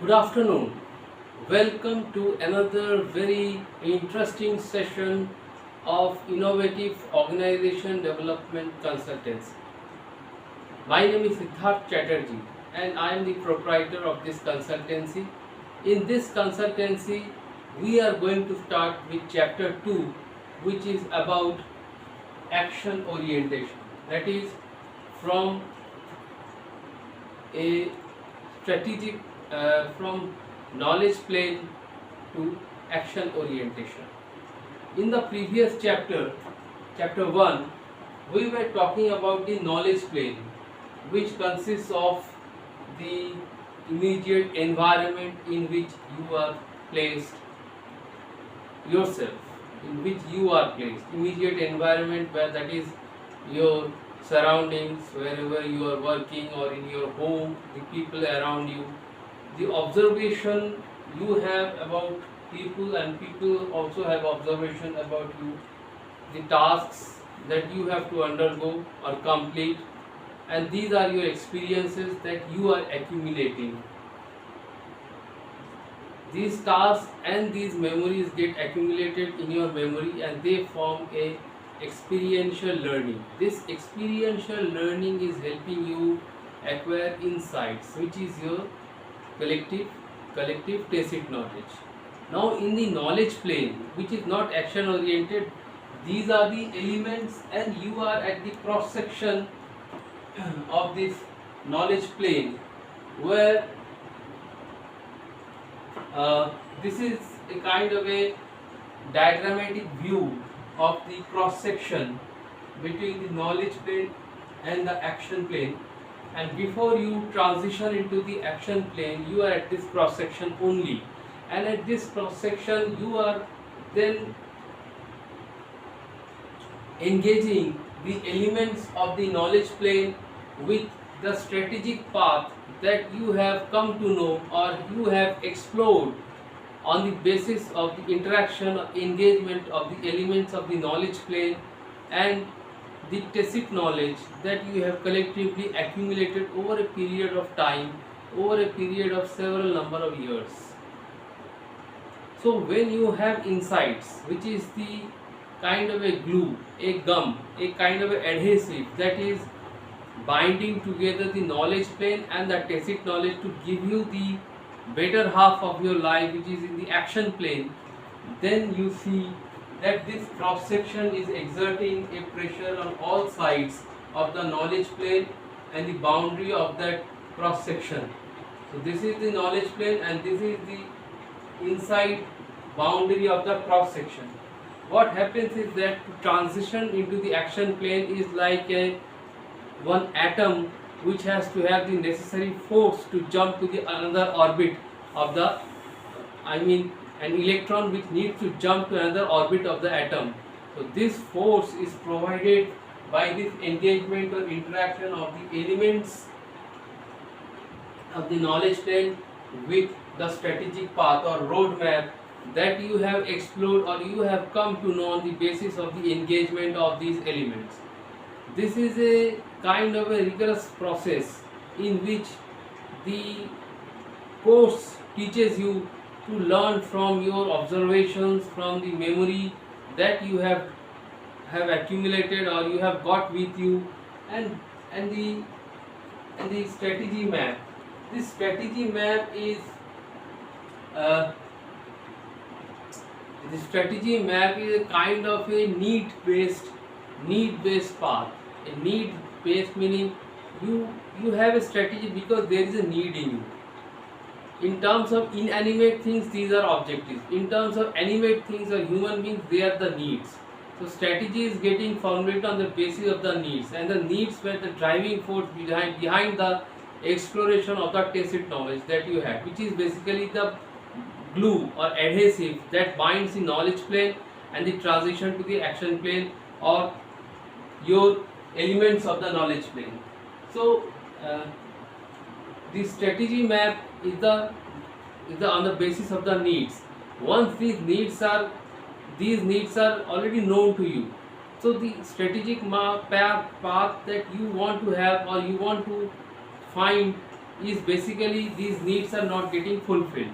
Good afternoon. Welcome to another very interesting session of Innovative Organization Development Consultancy. My name is Siddharth Chatterjee and I am the proprietor of this consultancy. In this consultancy, we are going to start with chapter 2, which is about action orientation. That is from a strategic from knowledge plane to action orientation. In the previous chapter, chapter 1, we were talking about the knowledge plane, which consists of the immediate environment in which you are placed yourself, in which you are placed, immediate environment where that is your surroundings, wherever you are working or in your home, the people around you, the observation you have about people and people also have observation about you, the tasks that you have to undergo or complete, and these are your experiences that you are accumulating. These tasks and these memories get accumulated in your memory and they form a experiential learning. This experiential learning is helping you acquire insights, which is your collective tacit knowledge. Now in the knowledge plane, which is not action oriented, these are the elements and you are at the cross section of this knowledge plane where this is a kind of a diagrammatic view of the cross section between the knowledge plane and the action plane, and before you transition into the action plane you are at this cross section only, and at this cross section you are then engaging the elements of the knowledge plane with the strategic path that you have come to know or you have explored on the basis of the interaction or engagement of the elements of the knowledge plane and the tacit knowledge that you have collectively accumulated over a period of time, over a period of several number of years. So when you have insights, which is the kind of a glue, a gum, a kind of a adhesive that is binding together the knowledge plane and the tacit knowledge to give you the better half of your life, which is in the action plane, then you see that this cross section is exerting a pressure on all sides of the knowledge plane and the boundary of that cross section. So this is the knowledge plane and this is the inside boundary of the cross section. What happens is that to transition into the action plane is like a one atom which has to have the necessary force to jump to the another orbit of the, an electron which needs to jump to another orbit of the atom. So this force is provided by this engagement or interaction of the elements of the knowledge plane with the strategic path or roadmap that you have explored or you have come to know on the basis of the engagement of these elements. This is a kind of a rigorous process in which the course teaches you to learn from your observations, from the memory that you have accumulated or you have got with you, and the strategy map. This strategy map is uh, a kind of a need based path. A need based meaning you have a strategy because there is a need in you. In terms of inanimate things, these are objectives. In terms of animate things or human beings, they are the needs. So strategy is getting formulated on the basis of the needs, and the needs were the driving force behind the exploration of the tacit knowledge that you have, which is basically the glue or adhesive that binds the knowledge plane and the transition to the action plane or your elements of the knowledge plane. So the strategy map is the on the basis of the needs. Once these needs are already known to you, so the strategic path that you want to have or you want to find is basically these needs are not getting fulfilled.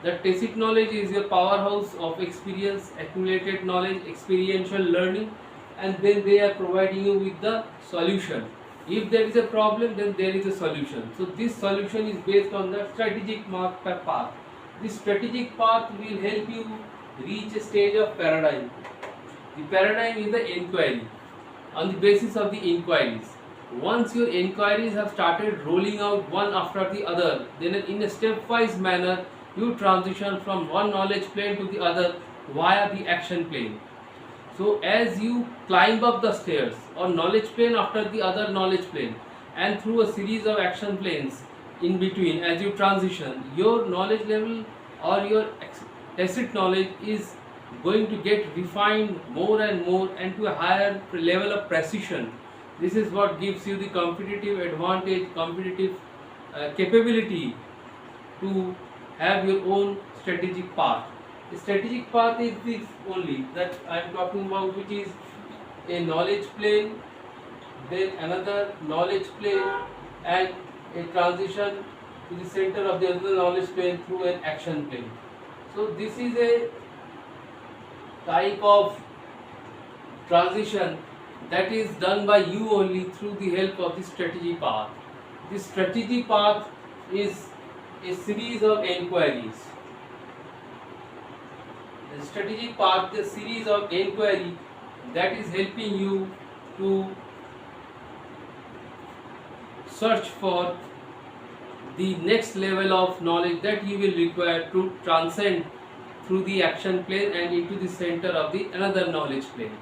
The tacit knowledge is your powerhouse of experience, accumulated knowledge, experiential learning, and then they are providing you with the solution. If there is a problem, then there is a solution. So this solution is based on the strategic path. This strategic path will help you reach a stage of paradigm. The paradigm is the inquiry. On the basis of the inquiries, once your inquiries have started rolling out one after the other, then in a stepwise manner you transition from one knowledge plane to the other via the action plane. So as you climb up the stairs or knowledge plane after the other knowledge plane, and through a series of action planes in between, as you transition, your knowledge level or your tacit knowledge is going to get refined more and more and to a higher level of precision. This is what gives you the competitive advantage, competitive capability to have your own strategic path. The strategic path is this only that I am talking about, which is a knowledge plane, then another knowledge plane, and a transition to the center of the other knowledge plane through an action plane. So this is a type of transition that is done by you only through the help of the strategy path. This strategy path is a series of inquiries. The strategic path, the series of inquiry that is helping you to search for the next level of knowledge that you will require to transcend through the action plane and into the center of the another knowledge plane.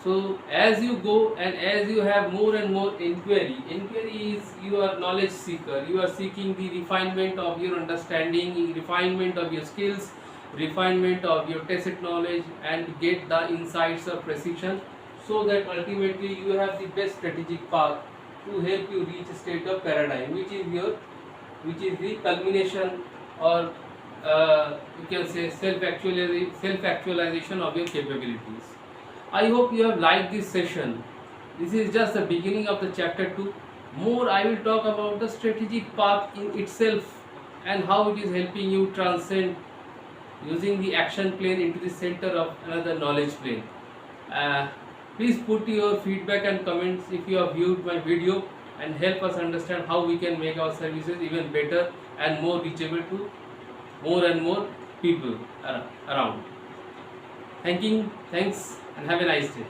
So as you go and as you have more and more inquiry is you are knowledge seeker, you are seeking the refinement of your understanding, refinement of your skills, refinement of your tacit knowledge, and to get the insights of precision, so that ultimately you have the best strategic path to help you reach a state of paradigm, which is the culmination or you can say self-actualization of your capabilities. I hope you have liked this session. This is just the beginning of the chapter 2. More I will talk about the strategic path in itself and how it is helping you transcend using the action plane into the center of another knowledge plane. Please put your feedback and comments if you have viewed my video, and help us understand how we can make our services even better and more reachable to more and more people around. Thanks and have a nice day.